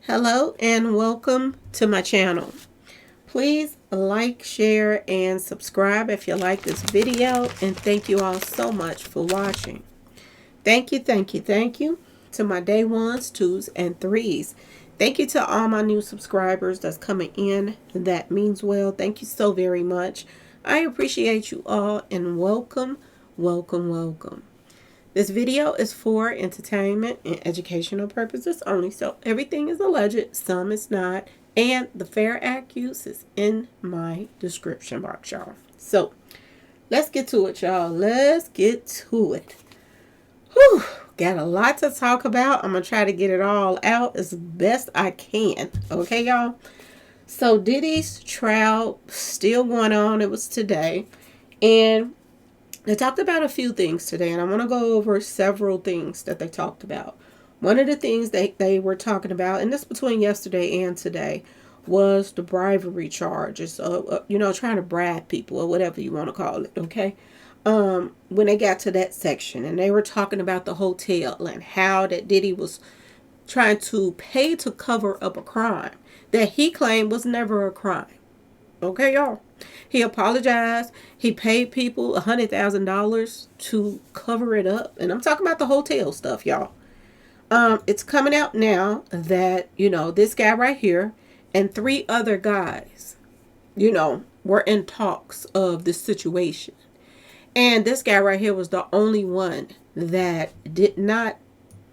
Hello and welcome to my channel. Please like, share, and subscribe if you like this video, and thank you all so much for watching. Thank you to my day ones, twos, and threes. Thank you to all my new subscribers that's coming in. That means well. Thank you so very much. I appreciate you all, and welcome. This video is for entertainment and educational purposes only, so everything is alleged, some is not, and the fair accuse is in my description box, y'all. So, let's get to it, y'all. Let's get to it. Whew, got a lot to talk about. I'm going to try to get it all out as best I can. Okay, y'all? So, Diddy's trial still going on. It was today. And they talked about a few things today, and I want to go over several things that they talked about. One of the things they were talking about, and this between yesterday and today, was the bribery charges. Trying to bribe people or whatever you want to call it, okay? When they got to that section, and they were talking about the hotel and how that Diddy was trying to pay to cover up a crime that he claimed was never a crime. Okay, y'all? He apologized. He paid people $100,000 to cover it up. And I'm talking about the hotel stuff, y'all. It's coming out now that, this guy right here and 3 other guys, were in talks of this situation. And this guy right here was the only one that did not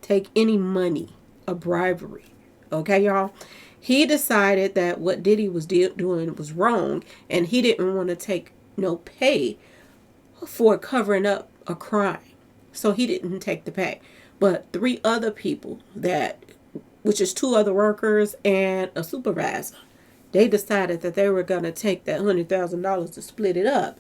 take any money of bribery. Okay, y'all? He decided that what Diddy was doing was wrong, and he didn't want to take no pay for covering up a crime. So he didn't take the pay. But 3 other people which is 2 other workers and a supervisor, they decided that they were going to take that $100,000 to split it up.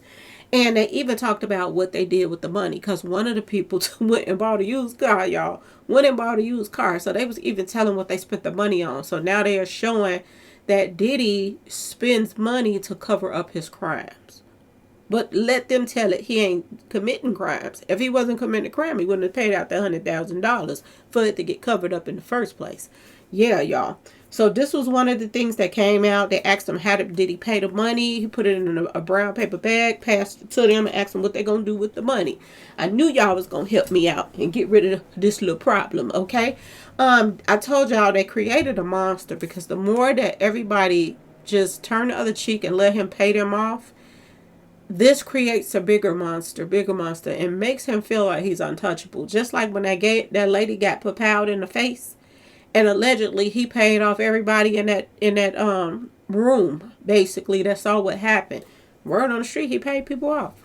And they even talked about what they did with the money, because one of the people went and bought a used car, y'all. Went and bought a used car. So they was even telling what they spent the money on. So now they are showing that Diddy spends money to cover up his crimes. But let them tell it, he ain't committing crimes. If he wasn't committing a crime, he wouldn't have paid out the $100,000 for it to get covered up in the first place. Yeah, y'all. So this was one of the things that came out. They asked him, did he pay the money? He put it in a brown paper bag, passed it to them, and asked them what they're going to do with the money. I knew y'all was going to help me out and get rid of this little problem, okay? I told y'all they created a monster, because the more that everybody just turn the other cheek and let him pay them off, this creates a bigger monster, and makes him feel like he's untouchable. Just like when that lady got Patel in the face. And allegedly, he paid off everybody in that room. Basically, that's all what happened. Word on the street, he paid people off.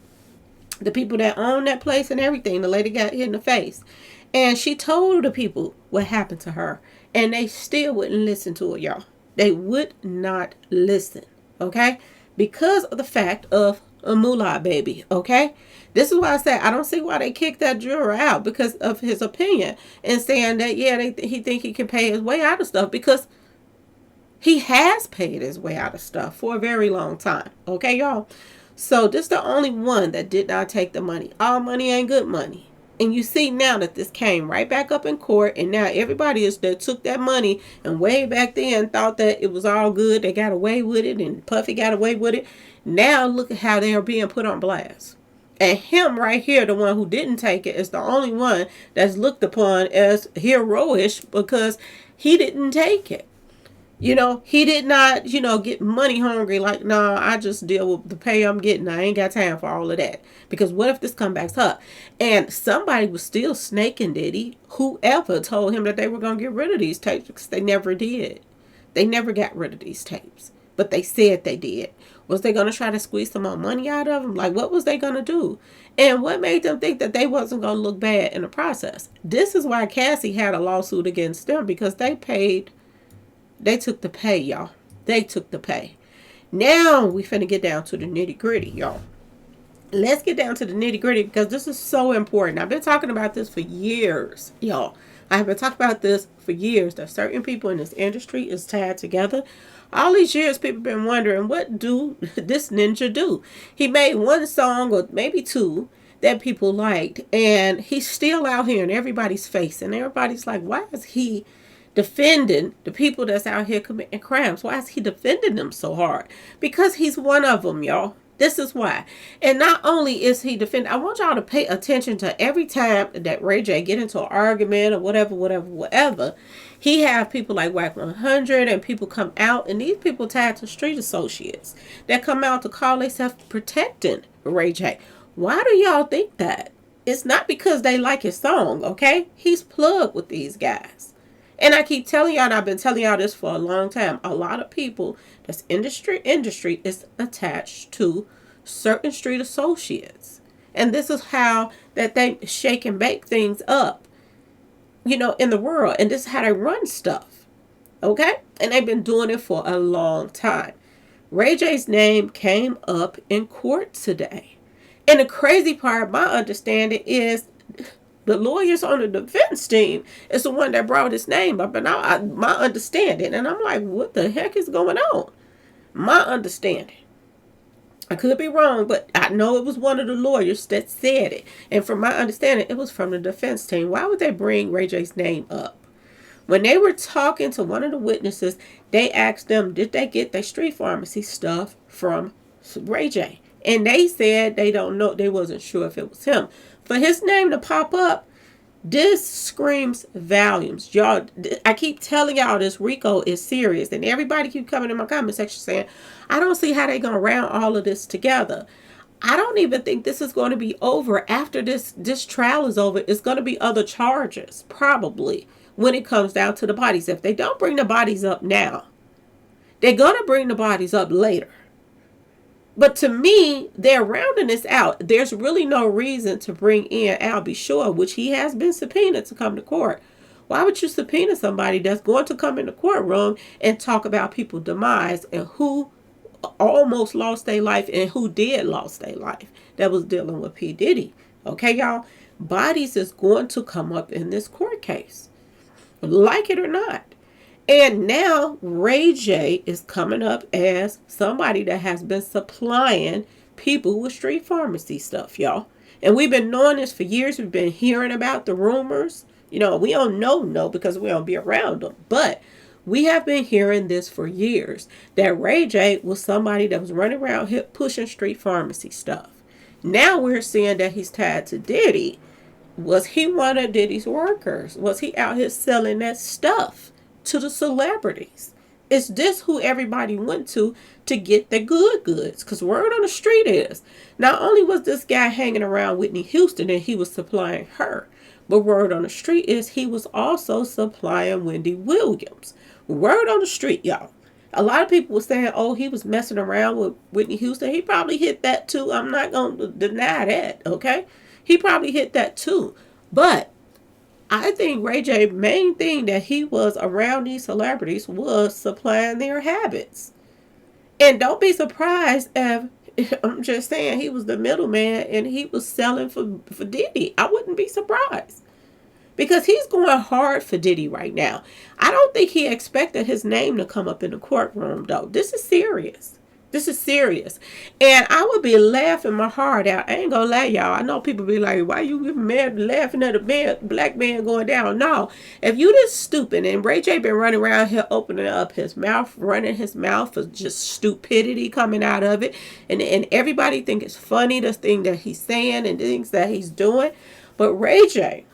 The people that own that place and everything, the lady got hit in the face. And she told the people what happened to her. And they still wouldn't listen to it, y'all. They would not listen, okay? Because of the fact of a moolah baby, okay? This is why I said I don't see why they kicked that juror out, because of his opinion, and saying that, he think he can pay his way out of stuff, because he has paid his way out of stuff for a very long time. Okay, y'all? So this is the only one that did not take the money. All money ain't good money. And you see now that this came right back up in court, and now everybody that took that money and way back then thought that it was all good. They got away with it, and Puffy got away with it. Now look at how they are being put on blast. And him right here, the one who didn't take it, is the only one that's looked upon as heroish, because he didn't take it. He did not, get money hungry. Like, no, I just deal with the pay I'm getting. I ain't got time for all of that. Because what if this comes back up? And somebody was still snaking Diddy. Whoever told him that they were going to get rid of these tapes, because they never did. They never got rid of these tapes. But they said they did. Was they going to try to squeeze some more money out of them? Like, what was they going to do? And what made them think that they wasn't going to look bad in the process? This is why Cassie had a lawsuit against them, because they took the pay, y'all. They took the pay. Now we finna get down to the nitty gritty, y'all. Let's get down to the nitty gritty, because this is so important. I've been talking about this for years, y'all. I've been talking about this for years, that certain people in this industry is tied together. All these years, people have been wondering, what do this ninja do? He made one song, or maybe 2, that people liked, and he's still out here in everybody's face, and everybody's like, why is he defending the people that's out here committing crimes. Why is he defending them so hard? Because he's one of them, y'all. This is why. And not only is he defending, I want y'all to pay attention to every time that Ray J get into an argument or whatever, he have people like Whack 100 and people come out, and these people tied to street associates that come out to call themselves protecting Ray J. Why do y'all think that? It's not because they like his song, okay? He's plugged with these guys. And I keep telling y'all, and I've been telling y'all this for a long time, a lot of people that's industry is attached to certain street associates. And this is how that they shake and bake things up, in the world. And this is how they run stuff, okay? And they've been doing it for a long time. Ray J's name came up in court today. And the crazy part, my understanding, is the lawyers on the defense team is the one that brought his name up. And my understanding, and I'm like, what the heck is going on? My understanding, I could be wrong, but I know it was one of the lawyers that said it. And from my understanding, it was from the defense team. Why would they bring Ray J's name up? When they were talking to one of the witnesses, they asked them, did they get their street pharmacy stuff from Ray J? And they said they don't know. They wasn't sure if it was him. For his name to pop up, this screams volumes. Y'all, I keep telling y'all this RICO is serious. And everybody keep coming in my comment section saying, I don't see how they going to round all of this together. I don't even think this is going to be over after this trial is over. It's going to be other charges, probably, when it comes down to the bodies. If they don't bring the bodies up now, they're going to bring the bodies up later. But to me, they're rounding this out. There's really no reason to bring in Al B. Shore, which he has been subpoenaed to come to court. Why would you subpoena somebody that's going to come in the courtroom and talk about people's demise and who almost lost their life and who did lost their life that was dealing with P. Diddy? Okay, y'all? Bodies is going to come up in this court case, like it or not. And now Ray J is coming up as somebody that has been supplying people with street pharmacy stuff, y'all. And we've been knowing this for years. We've been hearing about the rumors. We don't know because we don't be around them. But we have been hearing this for years, that Ray J was somebody that was running around here pushing street pharmacy stuff. Now we're seeing that he's tied to Diddy. Was he one of Diddy's workers? Was he out here selling that stuff to the celebrities? Is this who everybody went to get the goods? Because word on the street is, not only was this guy hanging around Whitney Houston and he was supplying her, but word on the street is he was also supplying Wendy Williams. Word on the street, y'all. A lot of people were saying, oh, he was messing around with Whitney Houston. He probably hit that too. I'm not going to deny that, okay? He probably hit that too. But I think Ray J, main thing that he was around these celebrities was supplying their habits. And don't be surprised if, I'm just saying, he was the middleman and he was selling for Diddy. I wouldn't be surprised. Because he's going hard for Diddy right now. I don't think he expected his name to come up in the courtroom, though. This is serious. This is serious. And I would be laughing my heart out. I ain't gonna lie, y'all. I know people be like, why you mad laughing at a black man going down? No. If you this stupid, and Ray J been running around here opening up his mouth, running his mouth for just stupidity coming out of it. And everybody think it's funny, the thing that he's saying and things that he's doing. But Ray J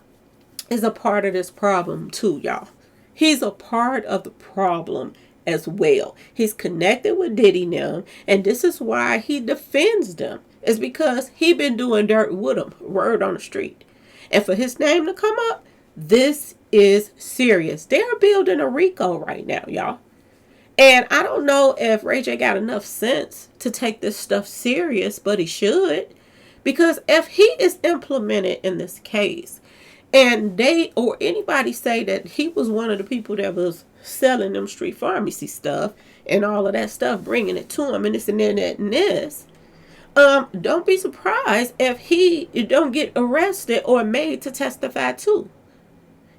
is a part of this problem too, y'all. He's a part of the problem as well. He's connected with Diddy now, and this is why he defends them. It's because he been doing dirt with them, word on the street. And for his name to come up, this is serious. They're building a RICO right now, y'all. And I don't know if Ray J got enough sense to take this stuff serious, but he should. Because if he is implemented in this case, and they or anybody say that he was one of the people that was selling them street pharmacy stuff and all of that stuff, bringing it to him and this and that and this, don't be surprised if he don't get arrested or made to testify too.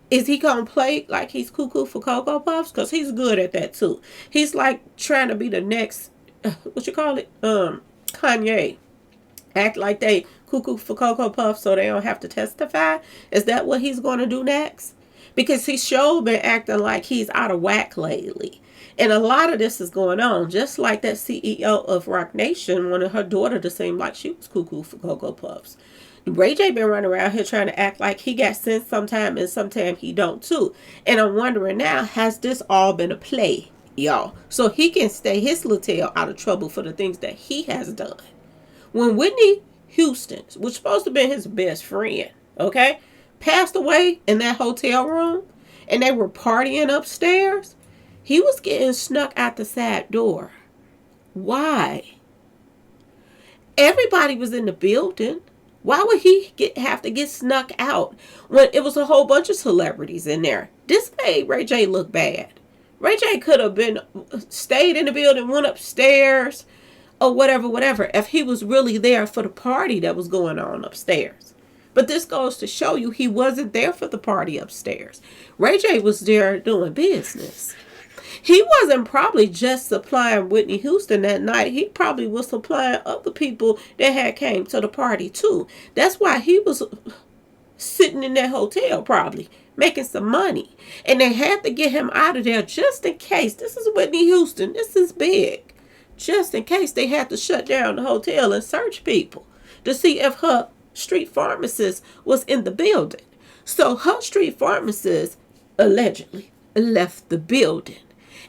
Is he gonna play like he's cuckoo for Cocoa Puffs? Because he's good at that too. He's like trying to be the next, Kanye. Act like they cuckoo for Cocoa Puffs so they don't have to testify. Is that what he's going to do next? because he sure been acting like he's out of whack lately. And a lot of this is going on. Just like that CEO of Rock Nation wanted her daughter to seem like she was cuckoo for Cocoa Puffs. Ray J been running around here trying to act like he got sense sometime and sometime he don't too. And I'm wondering now, has this all been a play, y'all? So he can stay his little tail out of trouble for the things that he has done. When Whitney Houston, which supposed to be his best friend, okay, passed away in that hotel room and they were partying upstairs, he was getting snuck out the side door. Why? Everybody was in the building. Why would he have to get snuck out when it was a whole bunch of celebrities in there? This made Ray J look bad. Ray J could have stayed in the building, went upstairs, or whatever, if he was really there for the party that was going on upstairs. But this goes to show you he wasn't there for the party upstairs. Ray J was there doing business. He wasn't probably just supplying Whitney Houston that night. He probably was supplying other people that had came to the party too. That's why he was sitting in that hotel probably making some money. And they had to get him out of there just in case. This is Whitney Houston. This is big. Just in case they had to shut down the hotel and search people to see if her street pharmacist was in the building. So her street pharmacist allegedly left the building.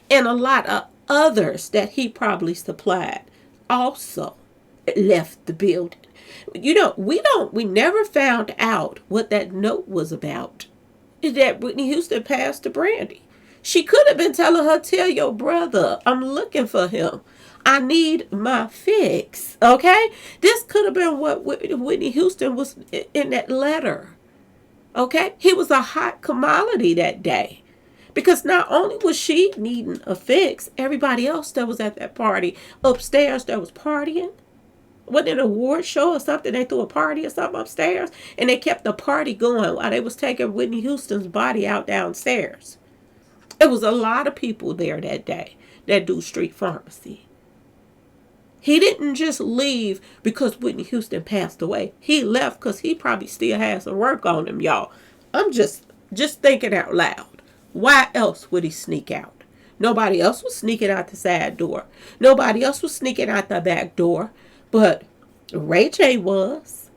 And a lot of others that he probably supplied also left the building. You know, we never found out what that note was about that Whitney Houston passed to Brandy. She could have been telling her, tell your brother, I'm looking for him. I need my fix. Okay? This could have been what Whitney Houston was in that letter. Okay? He was a hot commodity that day. Because not only was she needing a fix, everybody else that was at that party upstairs that was partying, wasn't it an award show or something? They threw a party or something upstairs, and they kept the party going while they was taking Whitney Houston's body out downstairs. It was a lot of people there that day that do street pharmacy. He didn't just leave because Whitney Houston passed away. He left because he probably still has some work on him, y'all. I'm just thinking out loud. Why else would he sneak out? Nobody else was sneaking out the side door. Nobody else was sneaking out the back door. But Ray J was.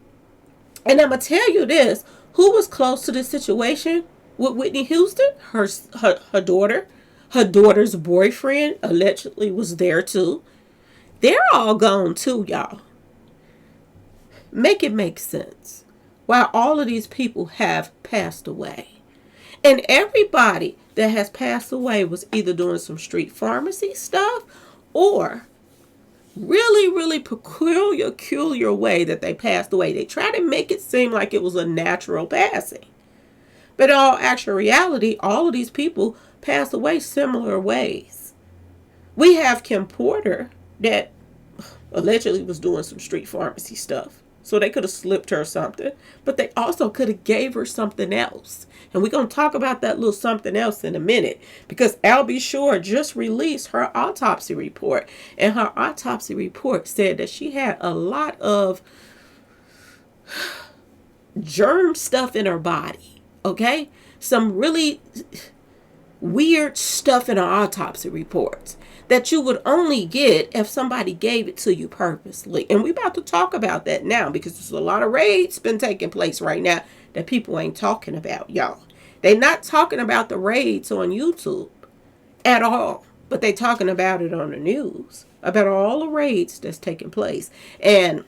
And I'm going to tell you this. Who was close to the situation with Whitney Houston? Her daughter. Her daughter's boyfriend allegedly was there too. They're all gone too, y'all. Make it make sense. While all of these people have passed away. And everybody that has passed away was either doing some street pharmacy stuff or really peculiar way that they passed away. They try to make it seem like it was a natural passing. But in all actual reality, all of these people passed away similar ways. We have Kim Porter that allegedly was doing some street pharmacy stuff. So they could have slipped her something. But they also could have gave her something else. And we're going to talk about that little something else in a minute. Because Al B. Shore just released her autopsy report. And her autopsy report said that she had a lot of germ stuff in her body. Okay? Some really weird stuff in her autopsy reports that you would only get if somebody gave it to you purposely. And we're about to talk about that now because there's a lot of raids been taking place right now that people ain't talking about, y'all. They not talking about the raids on YouTube at all, but they talking about it on the news, about all the raids that's taking place. And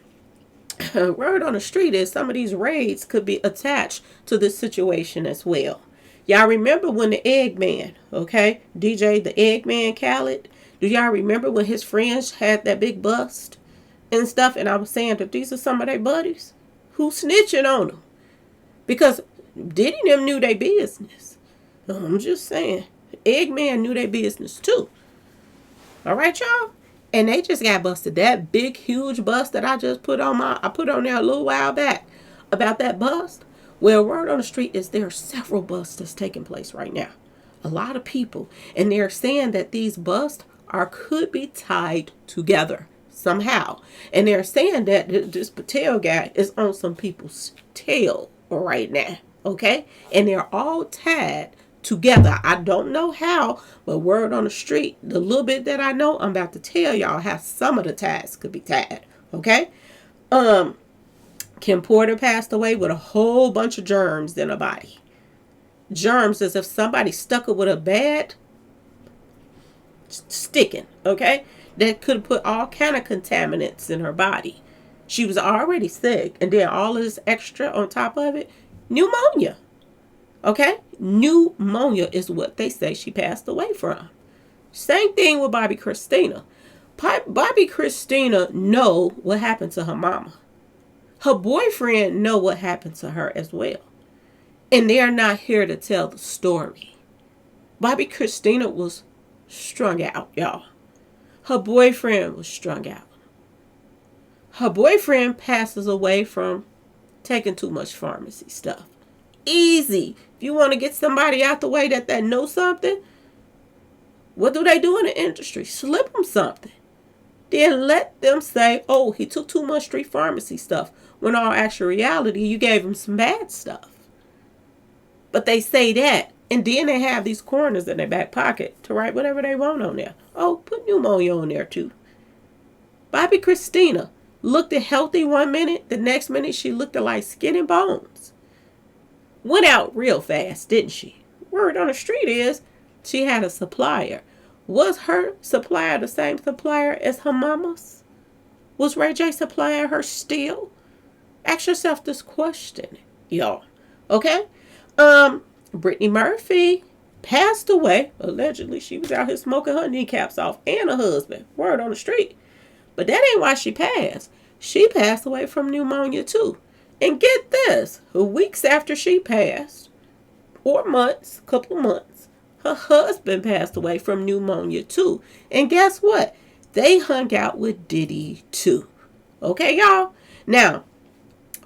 word on the street is some of these raids could be attached to this situation as well. Y'all remember when the Eggman, okay, DJ the Eggman Khaled, do y'all remember when his friends had that big bust and stuff? And I was saying that these are some of their buddies who snitching on them. Because Diddy and them knew their business. I'm just saying. Eggman knew their business too. All right, y'all? And they just got busted. That big, huge bust that I just put on there a little while back about that bust. Well, word on the street is there are several busts that's taking place right now. A lot of people. And they're saying that these busts could be tied together somehow. And they're saying that this Patel guy is on some people's tail right now. Okay? And they're all tied together. I don't know how, but word on the street, the little bit that I know, I'm about to tell y'all how some of the ties could be tied. Okay? Kim Porter passed away with a whole bunch of germs in her body. Germs as if somebody stuck her with a bad sticking, okay? That could put all kind of contaminants in her body. She was already sick, and then all of this extra on top of it, pneumonia. Okay? Pneumonia is what they say she passed away from. Same thing with Bobby Christina. Bobby Christina know what happened to her mama. Her boyfriend know what happened to her as well. And they are not here to tell the story. Bobby Christina was strung out, y'all. Her boyfriend was strung out. Her boyfriend passes away from taking too much pharmacy stuff. Easy. If you want to get somebody out the way that knows something, what do they do in the industry? Slip them something. Then let them say, oh, he took too much street pharmacy stuff. When all actual reality, you gave him some bad stuff. But they say that. And then they have these corners in their back pocket to write whatever they want on there. Oh, put pneumonia on there too. Bobby Christina looked healthy one minute. The next minute she looked like skin and bones. Went out real fast, didn't she? Word on the street is she had a supplier. Was her supplier the same supplier as her mama's? Was Ray J supplying her still? Ask yourself this question, y'all. Okay? Brittany Murphy passed away. Allegedly, she was out here smoking her kneecaps off and her husband. Word on the street. But that ain't why she passed. She passed away from pneumonia too. And get this, weeks after she passed, or months, couple months, her husband passed away from pneumonia too. And guess what? They hung out with Diddy too. Okay, y'all? Now,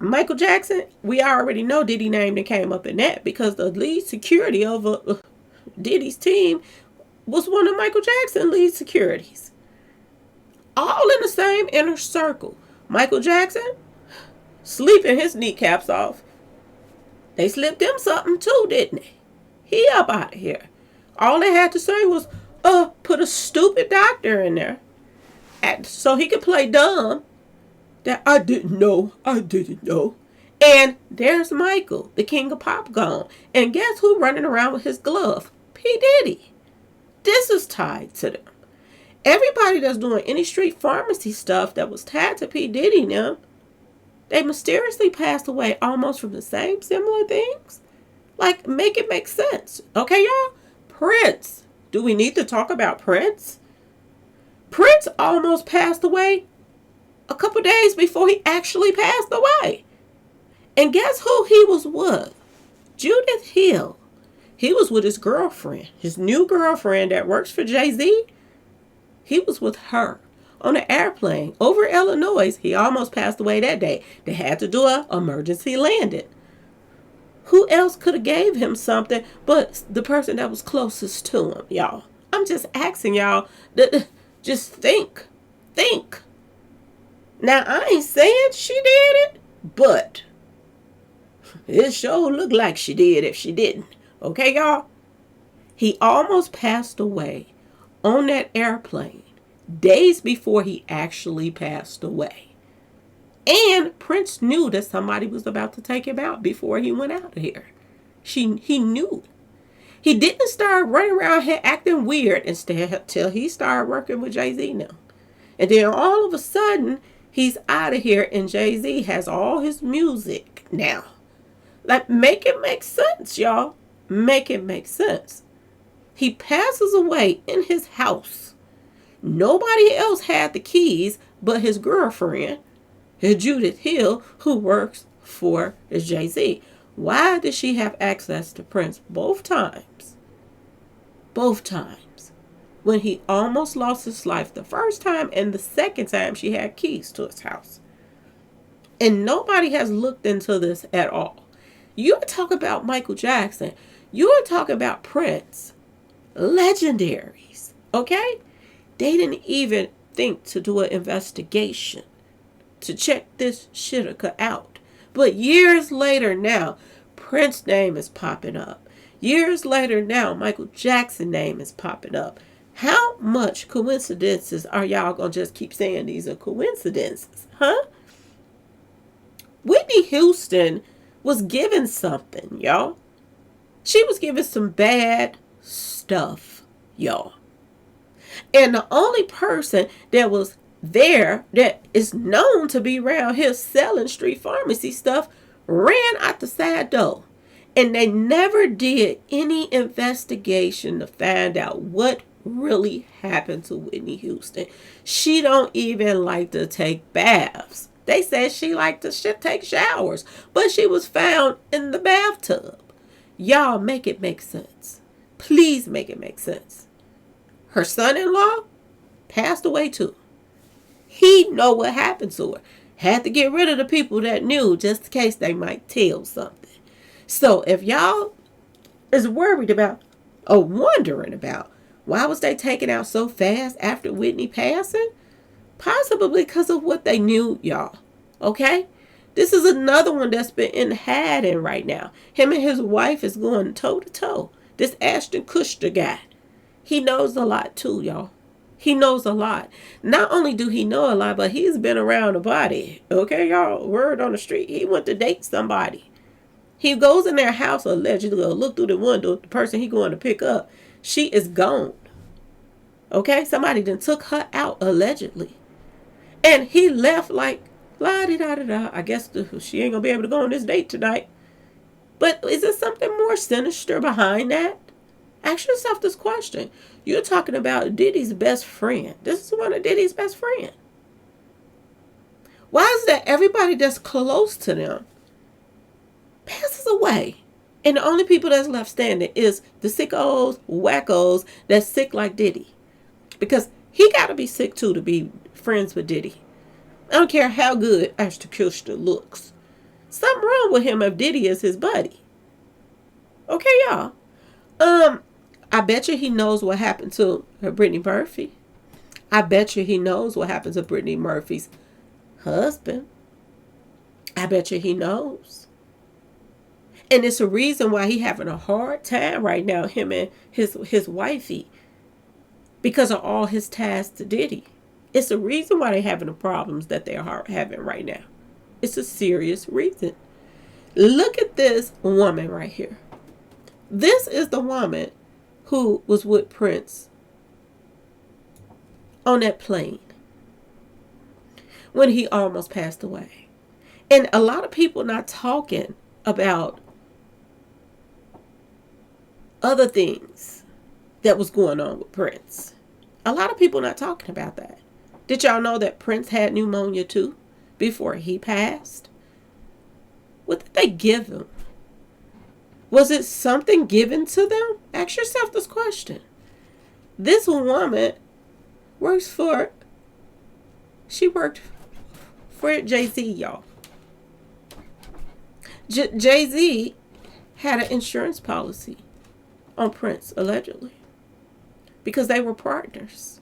Michael Jackson, we already know Diddy named and came up in that because the lead security of Diddy's team was one of Michael Jackson's lead securities. All in the same inner circle. Michael Jackson, sleeping his kneecaps off. They slipped him something too, didn't they? He up out of here. All they had to say was, put a stupid doctor in there so he could play dumb. That I didn't know. And there's Michael, the king of pop gone. And guess who running around with his glove? P. Diddy. This is tied to them. Everybody that's doing any street pharmacy stuff that was tied to P. Diddy now, they mysteriously passed away almost from the same similar things. Like, make it make sense. Okay, y'all? Prince. Do we need to talk about Prince? Prince almost passed away a couple days before he actually passed away. And guess who he was with? Judith Hill. He was with his girlfriend, his new girlfriend that works for Jay-Z. He was with her on an airplane over Illinois. He almost passed away that day. They had to do an emergency landing. Who else could have gave him something but the person that was closest to him, y'all? I'm just asking y'all, just think. Think. Now, I ain't saying she did it, but it sure looked like she did if she didn't. Okay, y'all? He almost passed away on that airplane days before he actually passed away. And Prince knew that somebody was about to take him out before he went out of here. He knew. He didn't start running around here acting weird until he started working with Jay-Z now. And then all of a sudden, he's out of here and Jay-Z has all his music now. Like, make it make sense, y'all. Make it make sense. He passes away in his house. Nobody else had the keys but his girlfriend, Judith Hill, who works for Jay-Z. Why did she have access to Prince both times? Both times. When he almost lost his life the first time and the second time she had keys to his house. And nobody has looked into this at all. You talk about Michael Jackson. You talk about Prince. Legendaries. Okay? They didn't even think to do an investigation to check this shitter out. But years later now, Prince's name is popping up. Years later now, Michael Jackson's name is popping up. How much coincidences are y'all going to just keep saying these are coincidences? Huh? Whitney Houston was given something, y'all. She was given some bad stuff, y'all. And the only person that was there that is known to be around here selling street pharmacy stuff ran out the side door. And they never did any investigation to find out what really happened to Whitney Houston. She don't even like to take baths. They said she liked to take showers, but she was found in the bathtub. Y'all, make it make sense. Please make it make sense. Her son-in-law passed away too. He know what happened to her. Had to get rid of the people that knew just in case they might tell something. So if y'all is worried about or wondering about why was they taken out so fast after Whitney passing, possibly because of what they knew, y'all. Okay? This is another one that's been in hiding right now. Him and his wife is going toe to toe. This Ashton Kutcher guy. He knows a lot too, y'all. He knows a lot. Not only do he know a lot, but he's been around the body. Okay, y'all? Word on the street. He went to date somebody. He goes in their house allegedly, look through the window, the person he going to pick up. She is gone. Okay? Somebody then took her out allegedly. And he left like, la-di-da-da-da. I guess she ain't going to be able to go on this date tonight. But is there something more sinister behind that? Ask yourself this question. You're talking about Diddy's best friend. This is one of Diddy's best friends. Why is that everybody that's close to them passes away? And the only people that's left standing is the sickos, wackos that's sick like Diddy. Because he got to be sick too to be friends with Diddy. I don't care how good Ashton Kutcher looks. Something wrong with him if Diddy is his buddy. Okay, y'all. I bet you he knows what happened to Brittany Murphy. I bet you he knows what happened to Brittany Murphy's husband. I bet you he knows. And it's a reason why he having a hard time right now, him and his wifey. Because of all his ties to Diddy. It's a reason why they're having the problems that they are having right now. It's a serious reason. Look at this woman right here. This is the woman who was with Prince on that plane when he almost passed away. And a lot of people not talking about other things that was going on with Prince. A lot of people not talking about that. Did y'all know that Prince had pneumonia too before he passed? What did they give him? Was it something given to them? Ask yourself this question. This woman worked for Jay-Z, y'all. Jay-Z had an insurance policy on Prince, allegedly. Because they were partners.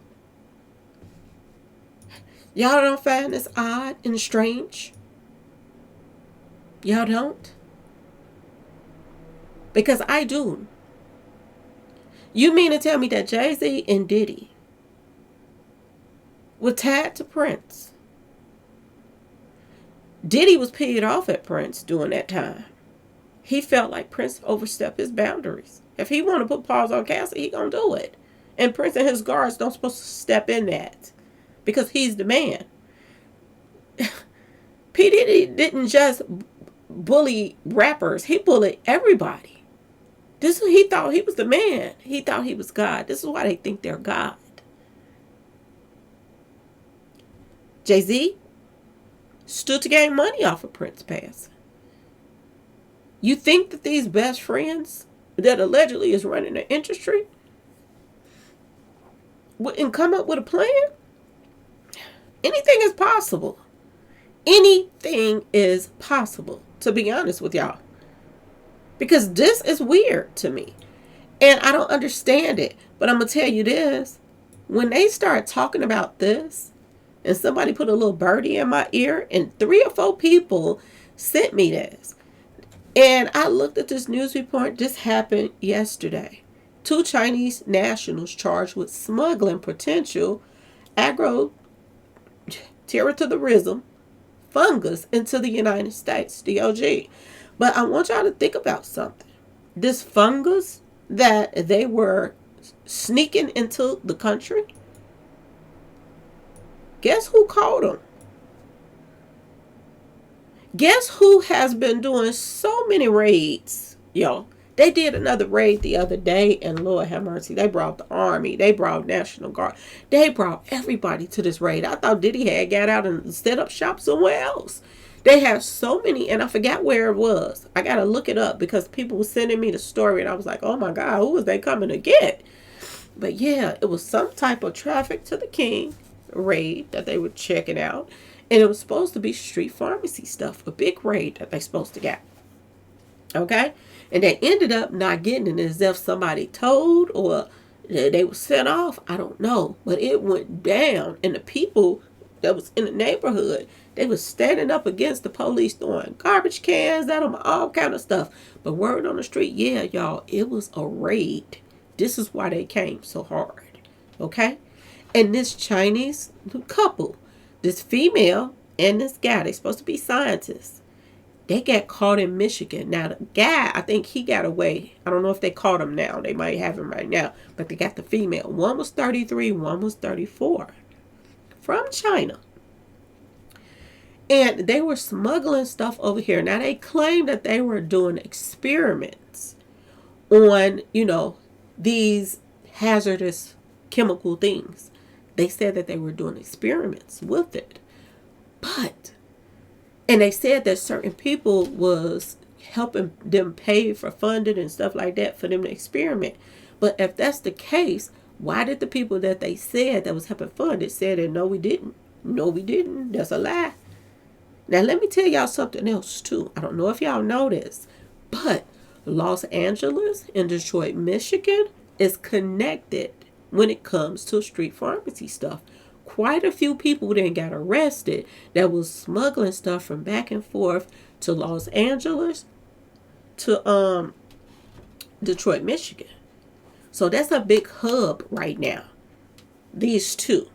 Y'all don't find this odd and strange? Y'all don't? Because I do. You mean to tell me that Jay-Z and Diddy were tied to Prince? Diddy was peed off at Prince during that time. He felt like Prince overstepped his boundaries. If he want to put pause on cancer, he gonna do it. And Prince and his guards don't supposed to step in that. Because he's the man. P. Diddy didn't just bully rappers. He bullied everybody. He thought he was the man. He thought he was God. This is why they think they're God. Jay-Z stood to gain money off of Prince passing. You think that these best friends that allegedly is running the industry wouldn't come up with a plan? Anything is possible. Anything is possible, to be honest with y'all. Because this is weird to me. And I don't understand it. But I'm going to tell you this. When they start talking about this, and somebody put a little birdie in my ear, and 3 or 4 people sent me this. And I looked at this news report. This happened yesterday. 2 Chinese nationals charged with smuggling potential agroterrorism fungus into the United States, DOG. But I want y'all to think about something. This fungus that they were sneaking into the country, guess who caught them? Guess who has been doing so many raids, yo? They did another raid the other day, and Lord have mercy, they brought the Army, they brought National Guard, they brought everybody to this raid. I thought Diddy had got out and set up shop somewhere else. They have so many, and I forgot where it was. I gotta look it up because people were sending me the story, and I was like, oh my God, who was they coming to get? But yeah, it was some type of traffic to the king raid that they were checking out. And it was supposed to be street pharmacy stuff, a big raid that they supposed to get. Okay? And they ended up not getting it as if somebody told or they were sent off. I don't know. But it went down. And the people that was in the neighborhood, they was standing up against the police throwing garbage cans at them, all kind of stuff. But word on the street, yeah, y'all, it was a raid. This is why they came so hard. Okay? And this Chinese couple, this female and this guy, they supposed to be scientists. They got caught in Michigan. Now, the guy, I think he got away. I don't know if they caught him now. They might have him right now. But they got the female. One was 33, one was 34. From China. And they were smuggling stuff over here. Now, they claim that they were doing experiments on, these hazardous chemical things. They said that they were doing experiments with it. And they said that certain people was helping them pay for funding and stuff like that for them to experiment. But if that's the case, why did the people that they said that was helping fund it said that no, we didn't? No, we didn't. That's a lie. Now, let me tell y'all something else, too. I don't know if y'all know this, but Los Angeles and Detroit, Michigan is connected when it comes to street pharmacy stuff. Quite a few people then got arrested that was smuggling stuff from back and forth to Los Angeles to Detroit, Michigan. So that's a big hub right now. These two.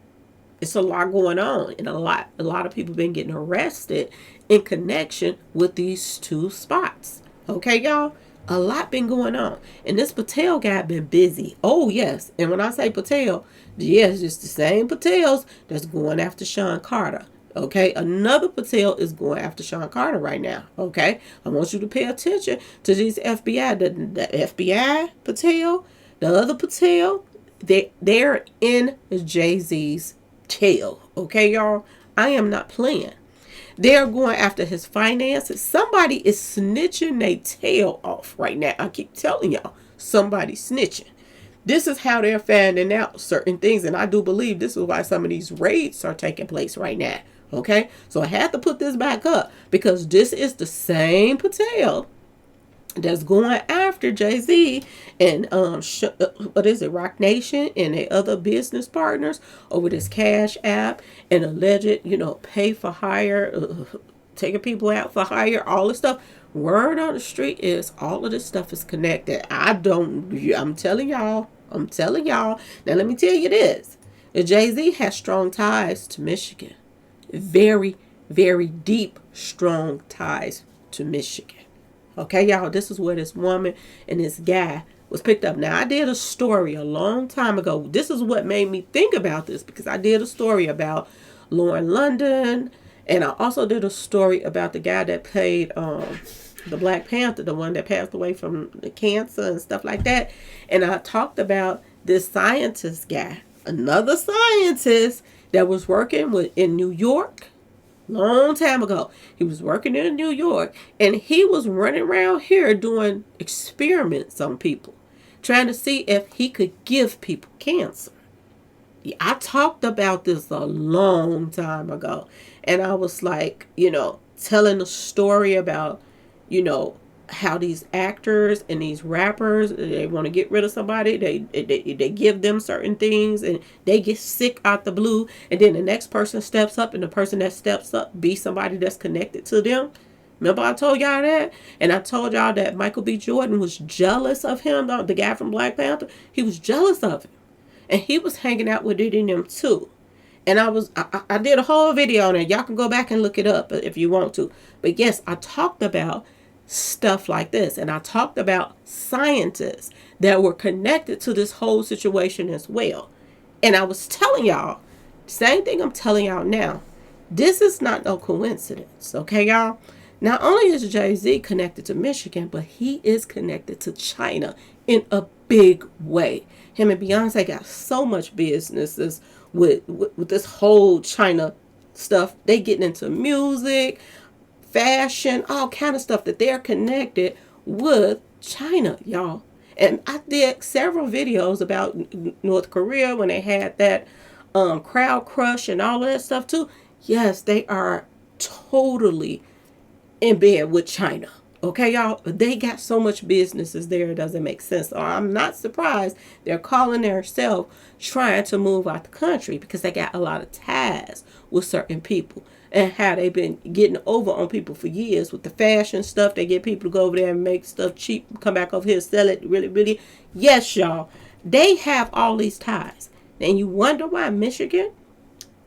It's a lot going on, and a lot of people been getting arrested in connection with these two spots. Okay, y'all? A lot been going on. And this Patel guy been busy. Oh, yes. And when I say Patel, yes, it's the same Patels that's going after Sean Carter. Okay? Another Patel is going after Sean Carter right now. Okay? I want you to pay attention to these FBI. The FBI Patel, the other Patel, they're in Jay-Z's tail. Okay, y'all? I am not playing. They're going after his finances. Somebody is snitching their tail off right now. I keep telling y'all, somebody's snitching. This is how they're finding out certain things. And I do believe this is why some of these raids are taking place right now. Okay? So I had to put this back up because this is the same Patel that's going after Jay-Z and Rock Nation and their other business partners over this Cash App and alleged, pay for hire, taking people out for hire, all this stuff. Word on the street is all of this stuff is connected. I'm telling y'all. Now let me tell you this. Jay-Z has strong ties to Michigan. Very, very deep, strong ties to Michigan. Okay, y'all, this is where this woman and this guy was picked up. Now, I did a story a long time ago. This is what made me think about this because I did a story about Lauren London. And I also did a story about the guy that played the Black Panther, the one that passed away from the cancer and stuff like that. And I talked about this scientist guy, another scientist that was working in New York. Long time ago. He was working in New York and he was running around here doing experiments on people, trying to see if he could give people cancer. Yeah, I talked about this a long time ago. And I was like, telling a story about, how these actors and these rappers, they want to get rid of somebody. They give them certain things and they get sick out the blue. And then the next person steps up and the person that steps up be somebody that's connected to them. Remember I told y'all that? And I told y'all that Michael B. Jordan was jealous of him, the guy from Black Panther. He was jealous of him. And he was hanging out with Diddy and them too. And I did a whole video on it. Y'all can go back and look it up if you want to. But yes, I talked about stuff like this. And I talked about scientists that were connected to this whole situation as well. And I was telling y'all, same thing I'm telling y'all now. This is not no coincidence, okay, y'all? Not only is Jay-Z connected to Michigan, but he is connected to China in a big way. Him and Beyonce got so much businesses with this whole China stuff. They getting into music, fashion, all kind of stuff that they're connected with China, y'all. And I did several videos about North Korea when they had that crowd crush and all of that stuff too. Yes, they are totally in bed with China. Okay, y'all? They got so much businesses there, it doesn't make sense. So I'm not surprised they're calling themselves trying to move out the country because they got a lot of ties with certain people. And how they've been getting over on people for years with the fashion stuff. They get people to go over there and make stuff cheap, come back over here, sell it really, really. Yes, y'all. They have all these ties. And you wonder why Michigan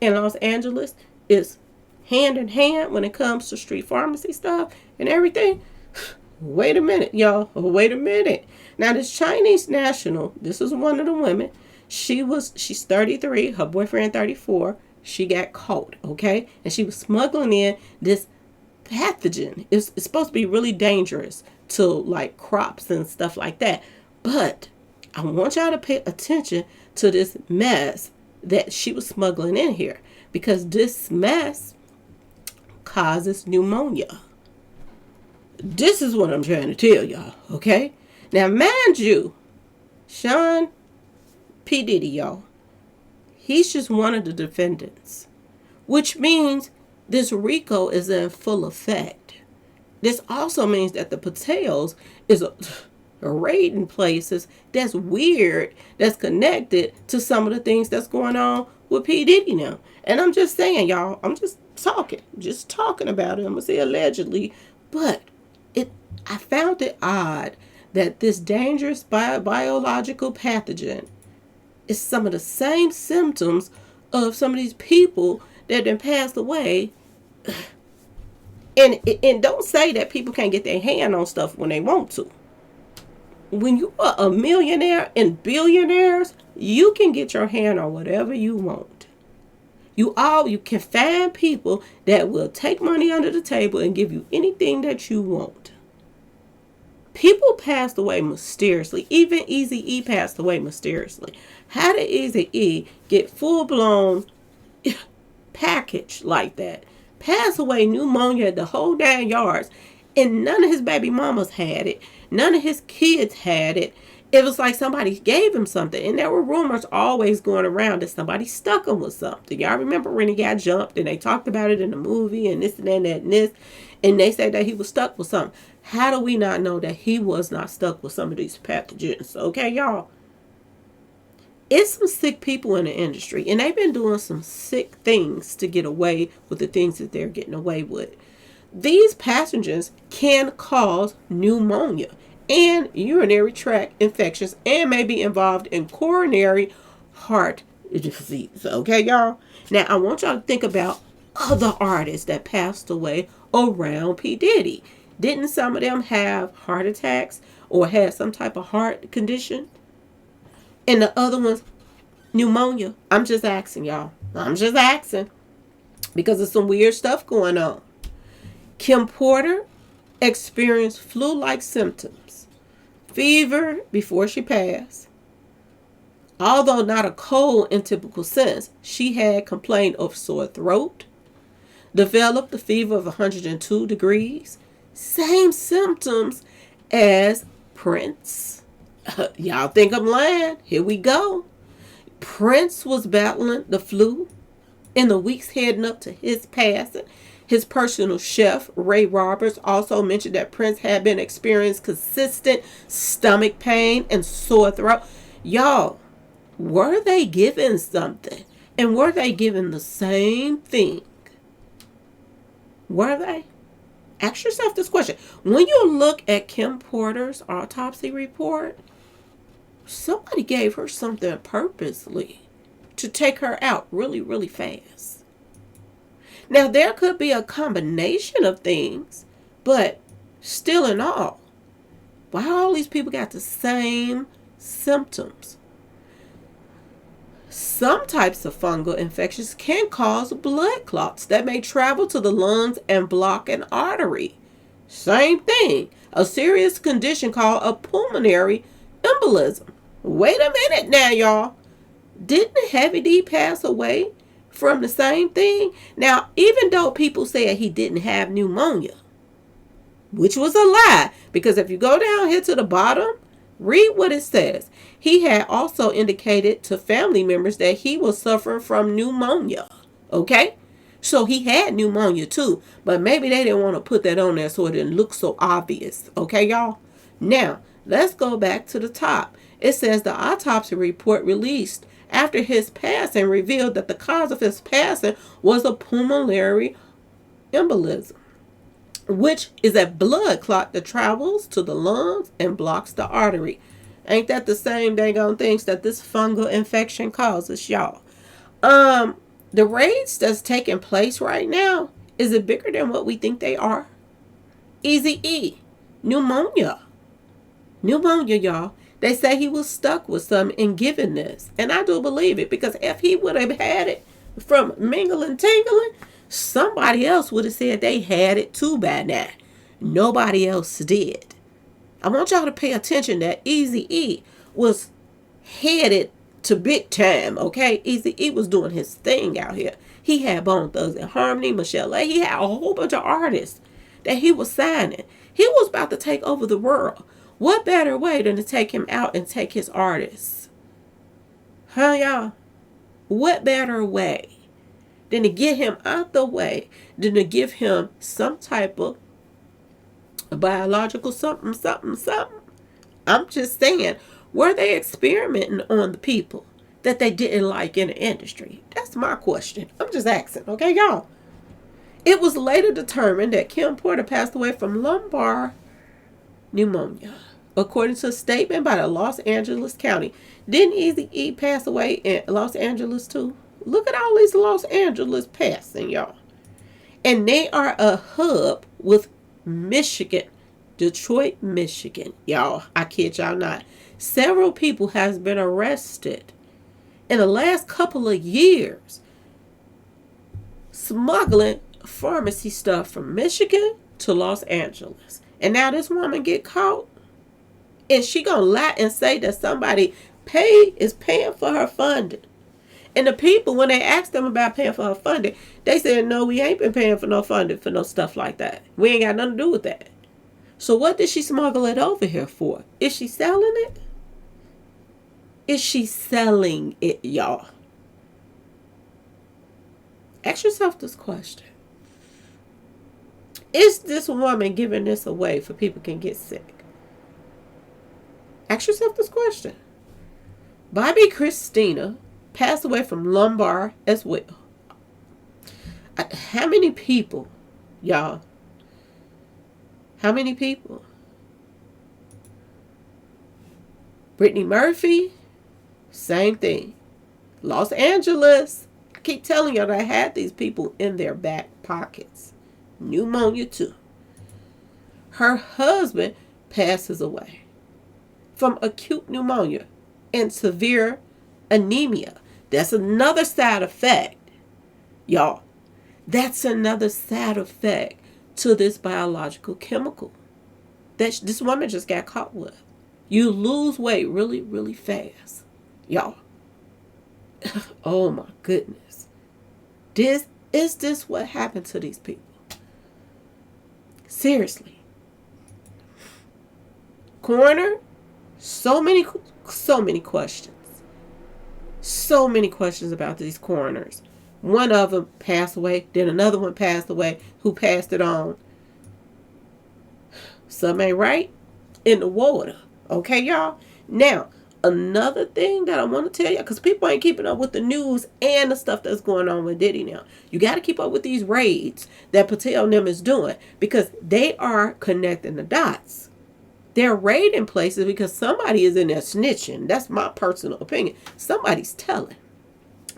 and Los Angeles is hand in hand when it comes to street pharmacy stuff and everything. Wait a minute, y'all. Wait a minute. Now, this Chinese national, this is one of the women. She's 33, her boyfriend 34. She got caught, okay? And she was smuggling in this pathogen. It's supposed to be really dangerous to like crops and stuff like that. But I want y'all to pay attention to this mess that she was smuggling in here, because this mess causes pneumonia. This is what I'm trying to tell y'all, okay? Now, mind you, Sean P. Diddy, y'all, he's just one of the defendants, which means this RICO is in full effect. This also means that the Patels is a raiding places that's weird, that's connected to some of the things that's going on with P. Diddy now. And I'm just saying, y'all, I'm just talking about it. I'm going to say allegedly, but I found it odd that this dangerous biological pathogen is some of the same symptoms of some of these people that have passed away. And don't say that people can't get their hand on stuff when they want to. When you are a millionaire and billionaires, you can get your hand on whatever you want. You can find people that will take money under the table and give you anything that you want. People passed away mysteriously. Even Eazy-E passed away mysteriously. How did Eazy-E get full-blown package like that? Pass away, pneumonia, the whole 9 yards. And none of his baby mamas had it. None of his kids had it. It was like somebody gave him something. And there were rumors always going around that somebody stuck him with something. Y'all remember when he got jumped and they talked about it in the movie and this and that and that and this. And they said that he was stuck with something. How do we not know that he was not stuck with some of these pathogens? Okay, y'all. It's some sick people in the industry. And they've been doing some sick things to get away with the things that they're getting away with. These pathogens can cause pneumonia and urinary tract infections and may be involved in coronary heart disease. Okay, y'all? Now, I want y'all to think about other artists that passed away around P. Diddy. Didn't some of them have heart attacks or had some type of heart condition? And the other ones, pneumonia. I'm just asking, y'all. I'm just asking. Because there's some weird stuff going on. Kim Porter experienced flu-like symptoms. Fever before she passed. Although not a cold in typical sense, she had complained of sore throat. Developed a fever of 102 degrees. Same symptoms as Prince. Y'all think I'm lying? Here we go. Prince was battling the flu in the weeks heading up to his passing. His personal chef, Ray Roberts, also mentioned that Prince had been experiencing consistent stomach pain and sore throat. Y'all, were they given something? And were they given the same thing? Were they? Ask yourself this question. When you look at Kim Porter's autopsy report, somebody gave her something purposely to take her out really, really fast. Now, there could be a combination of things, but still in all, why all these people got the same symptoms? Some types of fungal infections can cause blood clots that may travel to the lungs and block an artery. Same thing, a serious condition called a pulmonary embolism. Wait a minute now, y'all. Didn't Heavy D pass away from the same thing? Now, even though people said he didn't have pneumonia, which was a lie, because if you go down here to the bottom, read what it says. He had also indicated to family members that he was suffering from pneumonia. Okay? So he had pneumonia too, but maybe they didn't want to put that on there so it didn't look so obvious. Okay, y'all? Now, let's go back to the top. It says the autopsy report released after his passing revealed that the cause of his passing was a pulmonary embolism, which is a blood clot that travels to the lungs and blocks the artery. Ain't that the same dang on things that this fungal infection causes, y'all? The rates that's taking place right now, is it bigger than what we think they are? Easy E, pneumonia. Pneumonia, y'all. They say he was stuck with some in giving this. And I do believe it, because if he would have had it from mingling tingling, somebody else would have said they had it too by now. Nobody else did. I want y'all to pay attention that Easy E was headed to big time, okay? Easy E was doing his thing out here. He had Bone Thugs and Harmony, Michelle A. He had a whole bunch of artists that he was signing. He was about to take over the world. What better way than to take him out and take his artists? Huh, y'all? What better way than to get him out the way than to give him some type of biological something. I'm just saying, were they experimenting on the people that they didn't like in the industry? That's my question. I'm just asking, okay, y'all? It was later determined that Kim Porter passed away from lumbar pneumonia, according to a statement by the Los Angeles County. Didn't Easy E pass away in Los Angeles too? Look at all these Los Angeles passing, y'all. And they are a hub with Michigan, Detroit, Michigan. Y'all, I kid y'all not. Several people has been arrested in the last couple of years smuggling pharmacy stuff from Michigan to Los Angeles. And now this woman get caught, and she gonna lie and say that somebody is paying for her funding. And the people, when they asked them about paying for her funding, they said, no, we ain't been paying for no funding for no stuff like that. We ain't got nothing to do with that. So what did she smuggle it over here for? Is she selling it? Is she selling it, y'all? Ask yourself this question. Is this woman giving this away for people can get sick? Ask yourself this question. Bobby Christina passed away from lumbar as well. How many people, y'all? How many people? Brittany Murphy, same thing. Los Angeles, I keep telling y'all that I had these people in their back pockets. Pneumonia too. Her husband passes away from acute pneumonia and severe anemia. That's another side effect, y'all. That's another side effect to this biological chemical that this woman just got caught with. You lose weight really, really fast, y'all. Oh my goodness. Is this what happened to these people? Seriously. Coroner, so many questions. So many questions about these coroners. One of them passed away, then another one passed away, who passed it on. Some ain't right in the water. Okay, y'all? Now, Another thing that I want to tell you, because people ain't keeping up with the news and the stuff that's going on with Diddy now. You got to keep up with these raids that Patel and them is doing, because they are connecting the dots. They're raiding places because somebody is in there snitching. That's my personal opinion. Somebody's telling.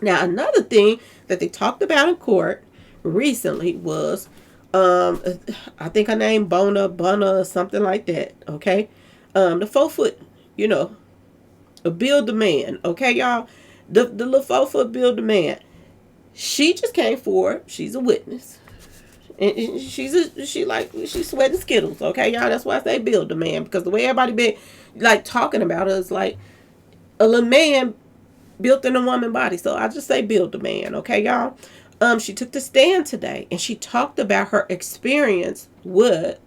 Now, another thing that they talked about in court recently was, I think her name Bona, or something like that. Okay. The 4-foot, a build the man. Okay, y'all. The little 4-foot build the man. She just came forward. She's a witness. And she's sweating Skittles, okay, y'all? That's why I say build the man, because the way everybody been like talking about her is like a little man built in a woman body. So I just say build the man, okay, y'all? She took the stand today and she talked about her experience with